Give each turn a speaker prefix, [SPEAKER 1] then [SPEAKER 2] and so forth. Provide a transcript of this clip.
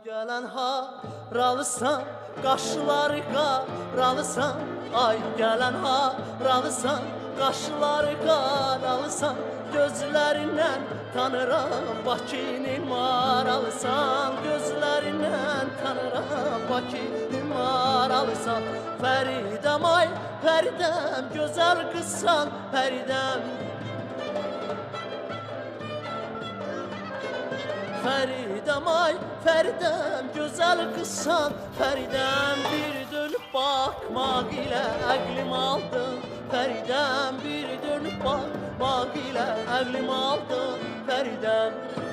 [SPEAKER 1] Gələn haralısan, qaşları qaralısan. Ay gələn haralısan, qaşları qaralısan. Gözlərindən tanıram Bakının maralısan. Gözlərindən tanıram Bakının maralısan. Fəridəm ay, Fəridəm, gözəl qızsan Fəridəm. Fəridəm ay, Fəridəm, gözəl qızsan Fəridəm. Bir dönüb baxmaq ilə əqlim aldın Fəridəm. Bir dönüb baxmaq ilə əqlim aldın Fəridəm.